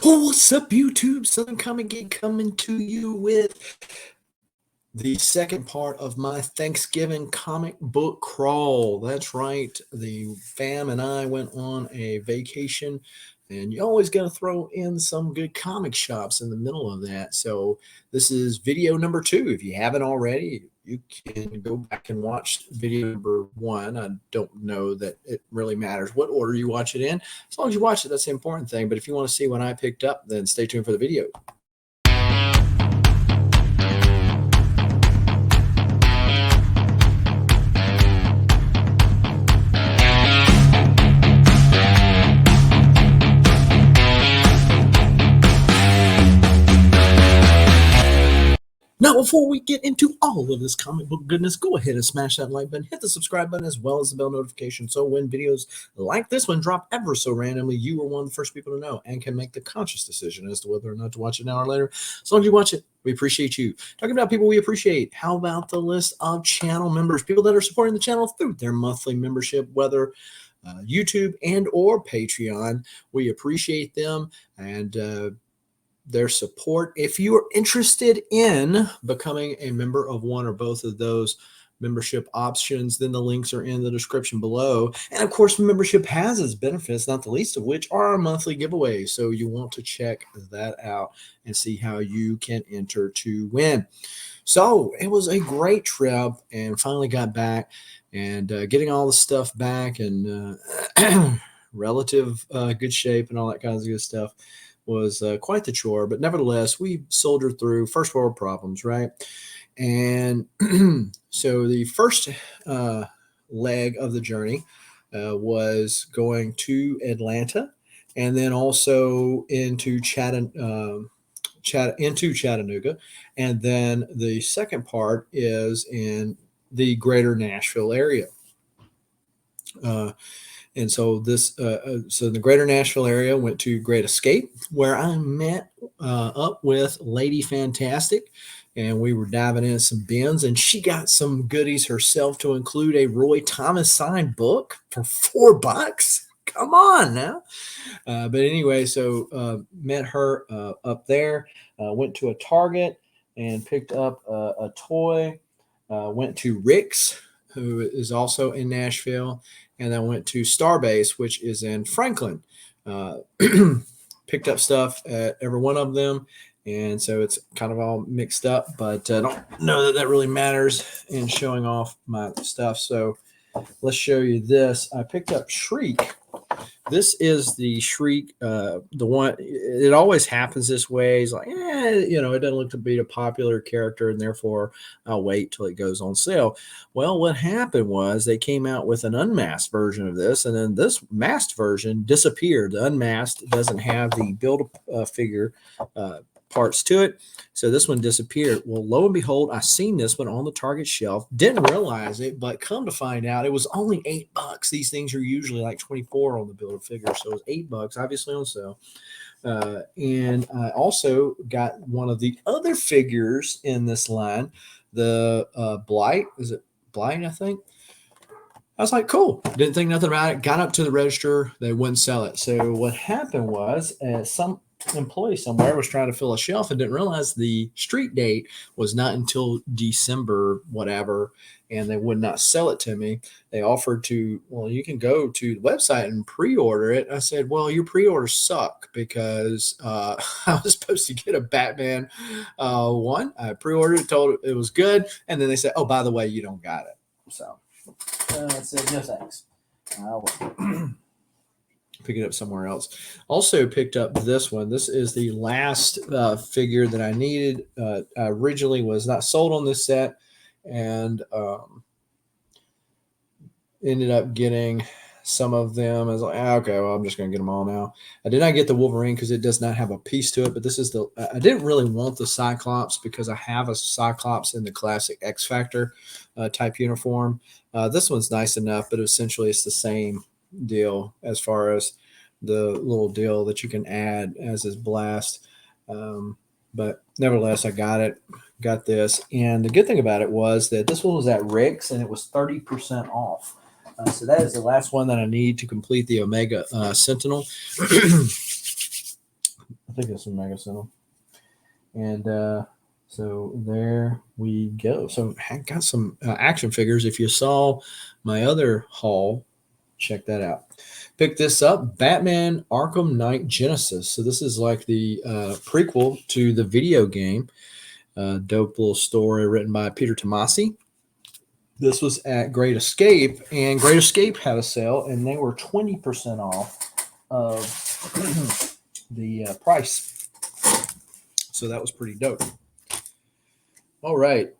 Oh, what's up, YouTube? Southern Comic Geek coming to you with the second part of my Thanksgiving comic book crawl. That's right. The fam and I went on a vacation, and you always got to throw in some good comic shops in the middle of that. So this is video number 2. If you haven't already, you can go back and watch video number 1. I don't know that it really matters what order you watch it in. As long as you watch it, that's the important thing. But if you want to see what I picked up, then stay tuned for the video. Now, before we get into all of this comic book goodness, go ahead and smash that like button, hit the subscribe button, as well as the bell notification. So when videos like this one drop ever so randomly, you are one of the first people to know and can make the conscious decision as to whether or not to watch it now or later. As long as you watch it, we appreciate you. Talking about people we appreciate, how about the list of channel members, people that are supporting the channel through their monthly membership, whether YouTube and or Patreon. We appreciate them and their support. If you are interested in becoming a member of one or both of those membership options, then the links are in the description below. And of course, membership has its benefits, not the least of which are our monthly giveaways. So you want to check that out and see how you can enter to win. So it was a great trip, and finally got back, and getting all the stuff back in relative good shape and all that kinds of good stuff was quite the chore, but nevertheless, we soldiered through. First world problems, right? And so the first leg of the journey was going to Atlanta, and then also into Chattanooga, and then the second part is in the greater Nashville area. And so this, so the greater Nashville area, went to Great Escape, where I met up with Lady Fantastic, and we were diving in some bins, and she got some goodies herself, to include a Roy Thomas signed book for $4. Come on now. But anyway, so met her up there, went to a Target and picked up a toy, went to Rick's, who is also in Nashville, and then went to Starbase, which is in Franklin. Picked up stuff at every one of them, and so it's kind of all mixed up, but I don't know that really matters in showing off my stuff. So let's show you this. I picked up Shriek. This is the Shriek, the one. It always happens this way. It's like, it doesn't look to be a popular character, and therefore I'll wait till it goes on sale. Well, what happened was they came out with an unmasked version of this, and then this masked version disappeared. The unmasked doesn't have the Build-A-Figure parts to it, so this one disappeared. Well, lo and behold, I seen this one on the Target shelf, didn't realize it, but come to find out, it was only $8. These things are usually like 24 on the Build-A-Figure, so it was $8, obviously on sale. And I also got one of the other figures in this line, the Blight. Is it Blight, I think? I was like, cool. Didn't think nothing about it. Got up to the register. They wouldn't sell it. So what happened was some employee somewhere was trying to fill a shelf and didn't realize the street date was not until December whatever, and they would not sell it to me. They offered to, well, you can go to the website and pre-order it. I said, well, your pre-orders suck, because I was supposed to get a Batman one. I pre-ordered it, told it was good, and then they said, oh, by the way, you don't got it. So I said, no thanks. Pick it up somewhere else. Also picked up this one. This is the last figure that I needed. I originally was not sold on this set, and ended up getting some of them. I was like, okay, well, I'm just going to get them all now. I did not get the Wolverine because it does not have a piece to it, but this is the, I didn't really want the Cyclops because I have a Cyclops in the classic X Factor type uniform. This one's nice enough, but essentially it's the same deal as far as the little deal that you can add as his blast. But nevertheless, I got this. And the good thing about it was that this one was at Rick's and it was 30% off. So that is the last one that I need to complete the Omega Sentinel. think it's a Mega Center. And so there we go. So I got some action figures. If you saw my other haul, check that out. Pick this up, Batman Arkham Knight Genesis. So this is like the prequel to the video game. Dope little story written by Peter Tomasi. This was at Great Escape, and Great Escape had a sale, and they were 20% off of the price. So that was pretty dope. All right.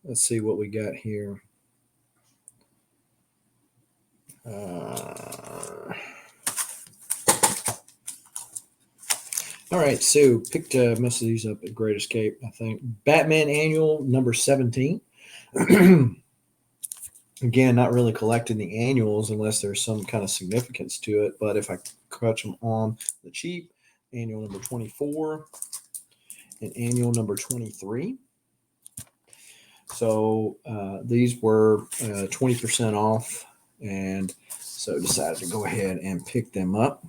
Let's see what we got here. All right, so picked most of these up at Great Escape, I think. Batman Annual number 17. Again, not really collecting the annuals unless there's some kind of significance to it. But if I catch them on the cheap, annual number 24 and annual number 23. So these were 20% off, and so decided to go ahead and pick them up.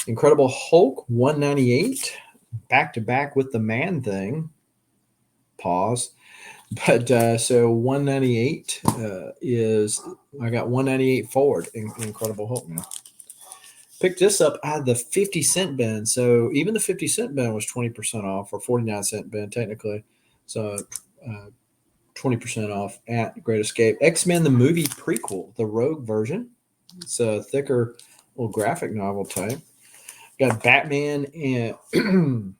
Incredible Hulk 198, back to back with the Man Thing. Pause. But so 198 is, I got 198 forward in Incredible Hulk now. Picked this up out of the 50-cent bin. So even the 50-cent bin was 20% off, or 49-cent bin technically. So 20% off at Great Escape. X-Men the movie prequel, the Rogue version. It's a thicker little graphic novel type. Got Batman and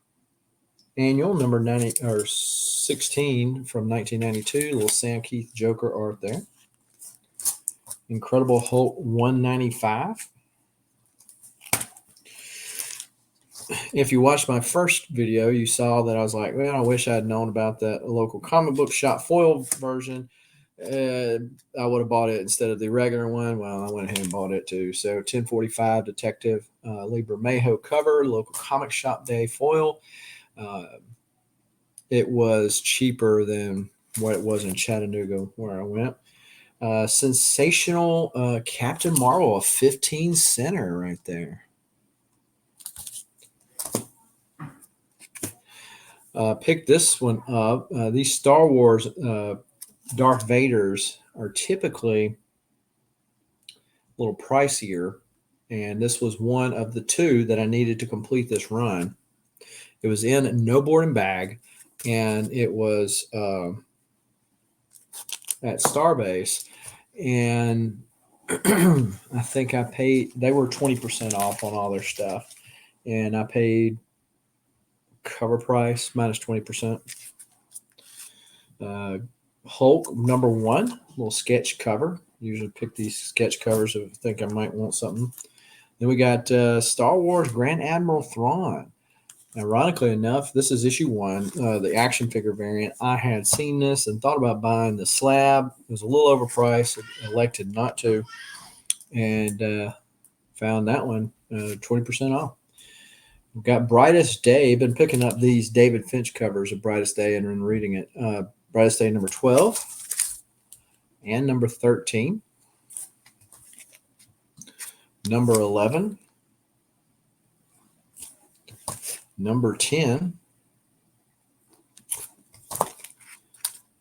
Annual number 90 or 16 from 1992. Little Sam Keith Joker art there. Incredible Hulk 195. If you watched my first video, you saw that I was like, well, I wish I had known about that local comic book shop foil version. I would have bought it instead of the regular one. Well, I went ahead and bought it too. So 1045 Detective Lee Bermejo cover, local comic shop day foil. It was cheaper than what it was in Chattanooga where I went. Sensational Captain Marvel, a 15-center right there. Pick this one up. These Star Wars Darth Vaders are typically a little pricier, and this was one of the two that I needed to complete this run. It was in no board and bag, and it was at Starbase, and I think I paid, they were 20% off on all their stuff, and I paid cover price minus 20%. Hulk number 1, little sketch cover. Usually pick these sketch covers if I think I might want something. Then we got Star Wars Grand Admiral Thrawn. Ironically enough, this is issue 1, the action figure variant. I had seen this and thought about buying the slab. It was a little overpriced. Elected not to, and found that one 20% off. We've got Brightest Day. Been picking up these David Finch covers of Brightest Day and then reading it. Brightest Day number 12 and number 13. Number 11. Number 10.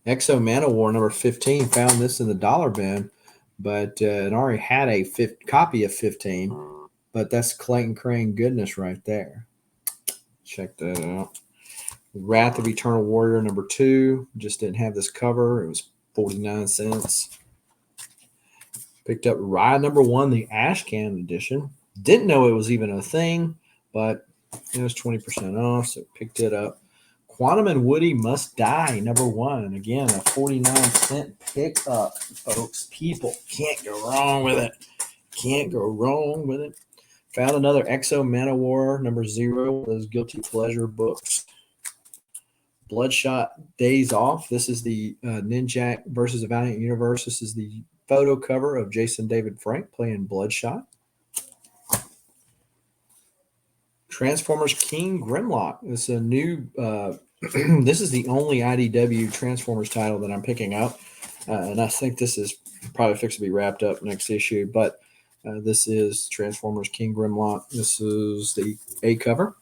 Exo Manowar number 15. Found this in the dollar bin, but it already had a copy of 15. But that's Clayton Crane goodness right there. Check that out. Wrath of Eternal Warrior number 2. Just didn't have this cover. It was 49 cents. Picked up Ride number 1, the Ash Can edition. Didn't know it was even a thing, but it was 20% off, so picked it up. Quantum and Woody Must Die number 1. Again, a 49-cent pickup, folks. People can't go wrong with it. Can't go wrong with it. Found another Exo Manowar number 0. Those Guilty Pleasure books. Bloodshot Days Off. This is the Ninjak versus the Valiant Universe. This is the photo cover of Jason David Frank playing Bloodshot. Transformers King Grimlock. This is a new. This is the only IDW Transformers title that I'm picking up, and I think this is probably fixed to be wrapped up next issue. But This is Transformers King Grimlock. This is the A cover.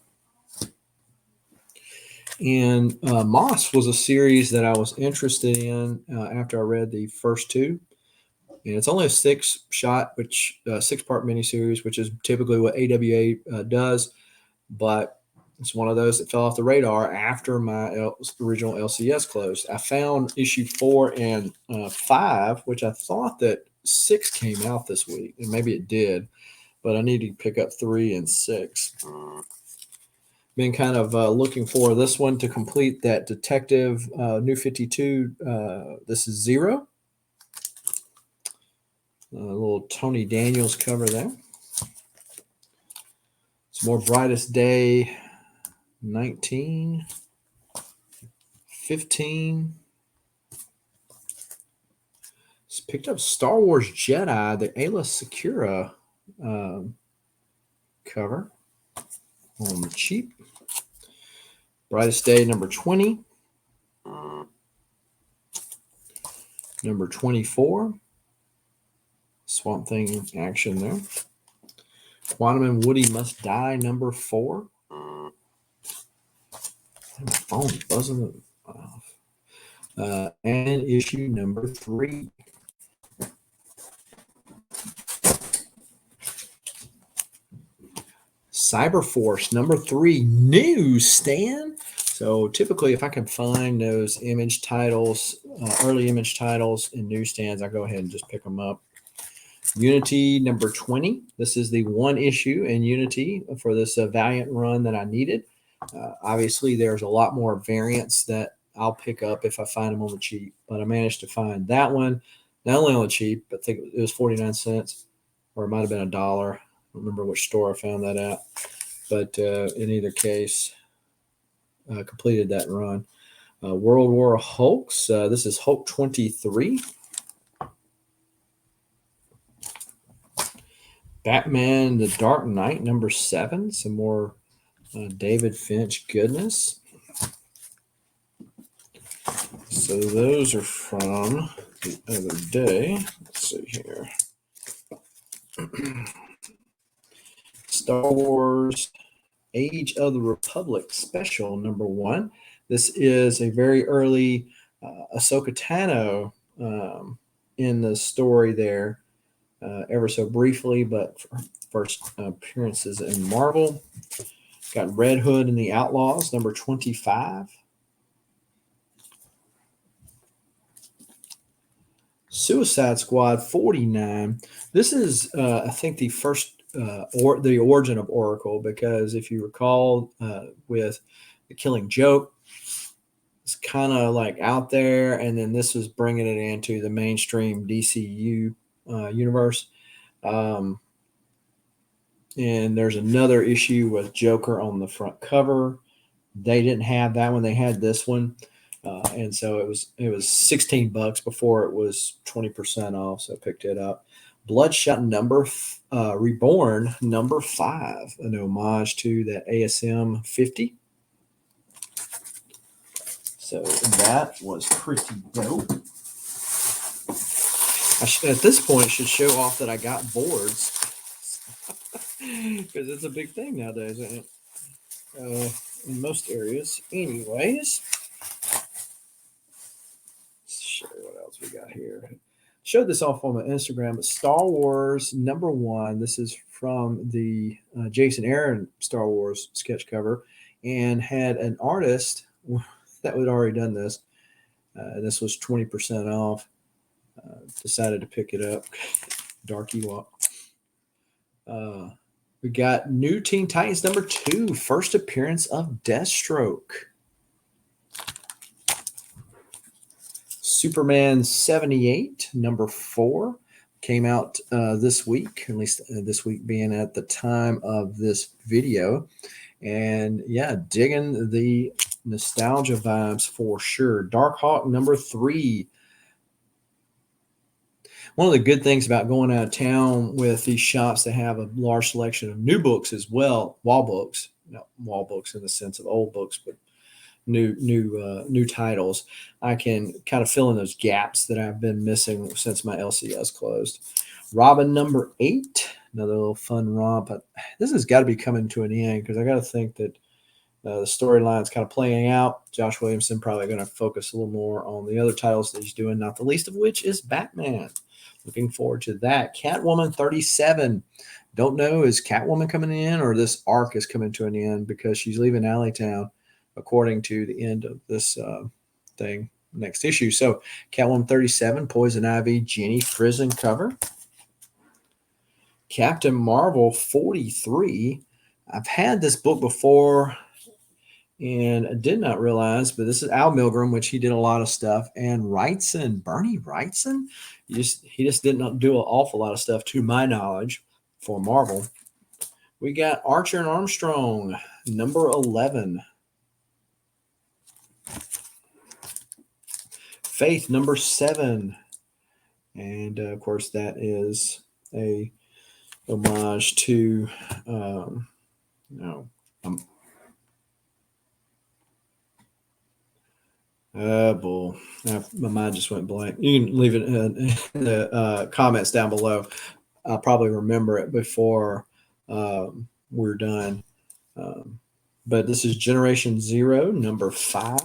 And Moss was a series that I was interested in after I read the first two. And it's only a 6-shot, which 6-part miniseries, which is typically what AWA does. But it's one of those that fell off the radar after my original LCS closed. I found issue 4 and 5, which I thought that 6 came out this week, and maybe it did, but I need to pick up 3 and 6. Been kind of looking for this one to complete that Detective New 52. This is Zero. A little Tony Daniels cover there. It's more Brightest Day 19, 15. Just picked up Star Wars Jedi, the Ayla Secura cover on the cheap. Brightest Day number 20. Number 24. Swamp Thing action there. Quantum and Woody Must Die number 4. My phone's buzzing off. And issue number 3. Cyberforce number 3 newsstand. So typically, if I can find those image titles, early image titles in newsstands, I go ahead and just pick them up. Unity number 20. This is the one issue in Unity for this Valiant run that I needed. Obviously, there's a lot more variants that I'll pick up if I find them on the cheap, but I managed to find that one, not only on the cheap, but I think it was 49 cents, or it might have been $1. I don't remember which store I found that at, but in either case, completed that run. World War Hulks. This is Hulk 23. Batman The Dark Knight number 7. Some more David Finch goodness. So those are from the other day. Let's see here. Star Wars Age of the Republic special number 1. This is a very early Ahsoka Tano in the story there, ever so briefly, but first appearances in Marvel. Got Red Hood and the Outlaws number 25. Suicide Squad 49. This is, I think, the first or the origin of Oracle, because if you recall, with The Killing Joke, it's kind of like out there, and then this was bringing it into the mainstream DCU universe. And there's another issue with Joker on the front cover. They didn't have that one; they had this one. And so it was $16 before it was 20% off. So I picked it up. Bloodshot Reborn number 5, an homage to that ASM 50. So that was pretty dope. I should, at this point, should show off that I got boards, because it's a big thing nowadays, isn't it? In most areas, anyways. Show what else we got here. Showed this off on my Instagram, but Star Wars number 1. This is from the Jason Aaron Star Wars sketch cover, and had an artist that had already done this. This was 20% off. Decided to pick it up. Dark Ewok. We got New Teen Titans number 2, first appearance of Deathstroke. Superman 78, number 4, came out this week, at least this week being at the time of this video. And yeah, digging the nostalgia vibes for sure. Darkhawk number 3. One of the good things about going out of town with these shops that have a large selection of new books as well, wall books, not wall books in the sense of old books, but new titles, I can kind of fill in those gaps that I've been missing since my LCS closed. Robin number 8, another little fun romp. But this has got to be coming to an end because I got to think that the storyline is kind of playing out. Josh Williamson probably going to focus a little more on the other titles that he's doing, not the least of which is Batman. Looking forward to that. Catwoman 37. Don't know, is Catwoman coming in or this arc is coming to an end because she's leaving Alleytown according to the end of this thing, next issue. So Catwoman 37, Poison Ivy, Jenny Frison cover. Captain Marvel 43. I've had this book before and I did not realize, but this is Al Milgrom, which he did a lot of stuff, and Wrightson, Bernie Wrightson. He just did not do an awful lot of stuff, to my knowledge, for Marvel. We got Archer and Armstrong, number 11. Faith, number 7. And, of course, that is a homage to, bull. My mind just went blank. You can leave it in the comments down below. I'll probably remember it before we're done. But this is Generation Zero, number 5.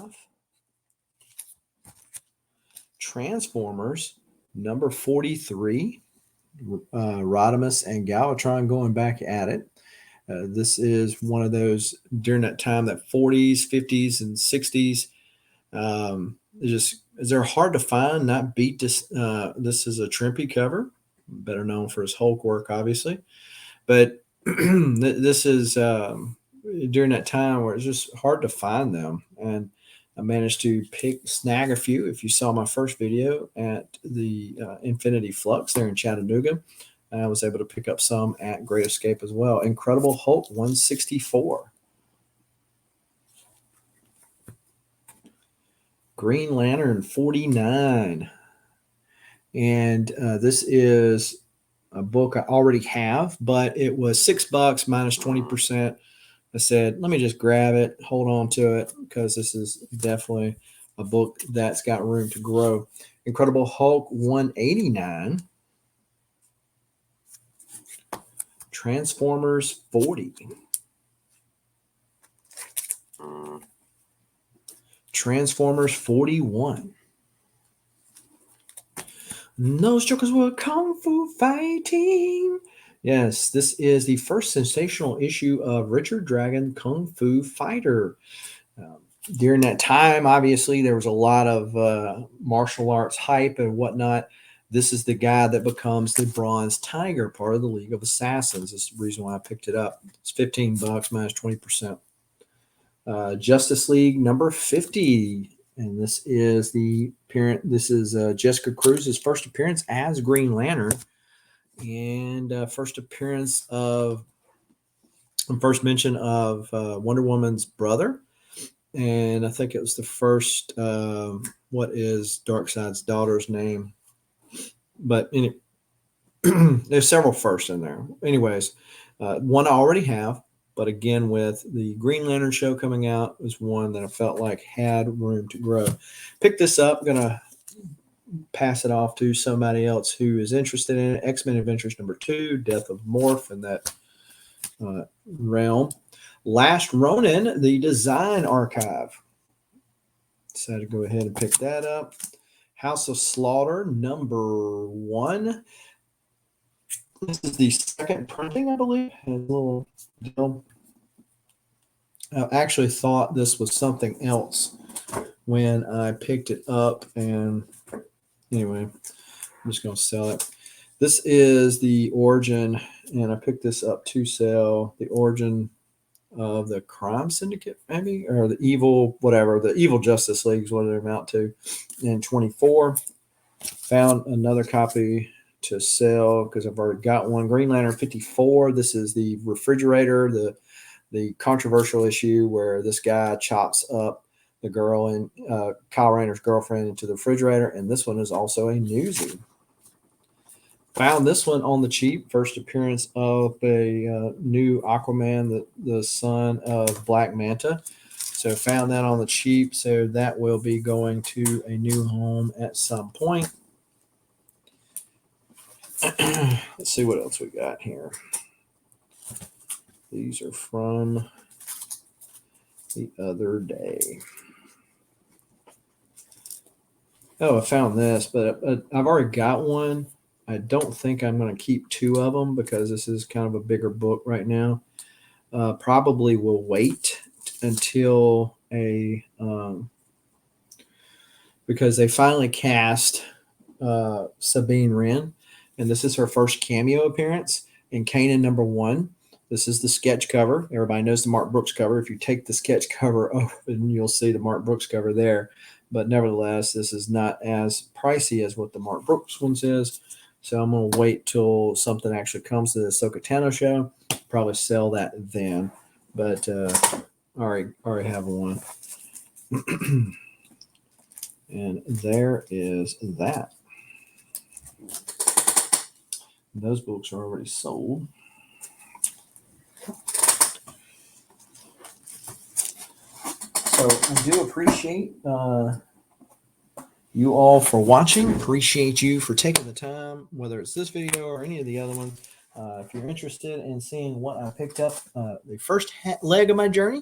Transformers, number 43. Rodomus and Galatron going back at it. This is one of those during that time, that 40s, 50s, and 60s. They're hard to find, not beat this. This is a Trimpe cover, better known for his Hulk work, obviously. But this is during that time where it's just hard to find them. And I managed to snag a few. If you saw my first video at the Infinity Flux there in Chattanooga, I was able to pick up some at Great Escape as well. Incredible Hulk 164. Green Lantern 49. And this is a book I already have, but it was $6 minus 20%. I said, let me just grab it, hold on to it, because this is definitely a book that's got room to grow. Incredible Hulk 189. Transformers 40. Transformers 41. Those jokers were kung fu fighting. Yes, this is the first sensational issue of Richard Dragon Kung Fu Fighter. During that time, obviously, there was a lot of martial arts hype and whatnot. This is the guy that becomes the Bronze Tiger, part of the League of Assassins. That's the reason why I picked it up. It's $15 minus 20%. Justice League number 50. And this is Jessica Cruz's first appearance as Green Lantern. And first mention of Wonder Woman's brother. And I think it was the first, what is Darkseid's daughter's name? But there's several firsts in there. Anyways, one I already have, but again, with the Green Lantern show coming out, was one that I felt like had room to grow. Pick this up. Going to pass it off to somebody else who is interested in it. X-Men Adventures number 2, Death of Morph in that realm. Last Ronin, the Design Archive. Decided to go ahead and pick that up. House of Slaughter number 1. This is the second printing, I believe. A little deal. I actually thought this was something else when I picked it up, and anyway, I'm just going to sell it. This is the origin, and I picked this up to sell, the origin of the Crime Syndicate, maybe, or the evil, whatever, the Evil Justice League is what they amount to. In 24, found another copy to sell because I've already got one. Green Lantern 54. This is the refrigerator, the controversial issue where this guy chops up the girl and Kyle Rayner's girlfriend into the refrigerator, and this one is also a newsie. Found this one on the cheap. First appearance of a new Aquaman, the son of Black Manta. So found that on the cheap. So that will be going to a new home at some point. Let's see what else we got here. These are from the other day. Oh, I found this, but I've already got one. I don't think I'm going to keep two of them because this is kind of a bigger book right now. Probably will wait until because they finally cast Sabine Wren, and this is her first cameo appearance in Kanan #1. This is the sketch cover. Everybody knows the Mark Brooks cover. If you take the sketch cover open, you'll see the Mark Brooks cover there. But nevertheless, this is not as pricey as what the Mark Brooks ones is. So I'm going to wait till something actually comes to the Ahsoka Tano show. Probably sell that then. But I already have one. And there is that. Those books are already sold. So I do appreciate you all for watching. Appreciate you for taking the time, whether it's this video or any of the other ones. If you're interested in seeing what I picked up, the first leg of my journey,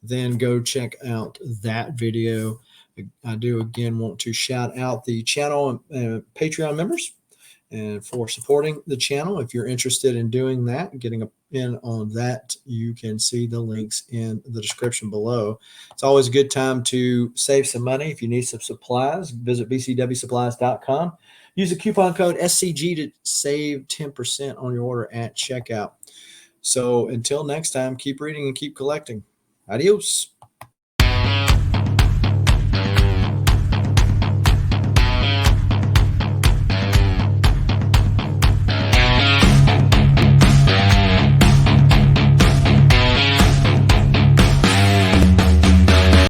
then go check out that video. I do again want to shout out the channel and Patreon members and for supporting the channel. If you're interested in doing that, getting in on that, you can see the links in the description below. It's always a good time to save some money. If you need some supplies, visit bcwsupplies.com. Use the coupon code SCG to save 10% on your order at checkout. So until next time, keep reading and keep collecting. Adios.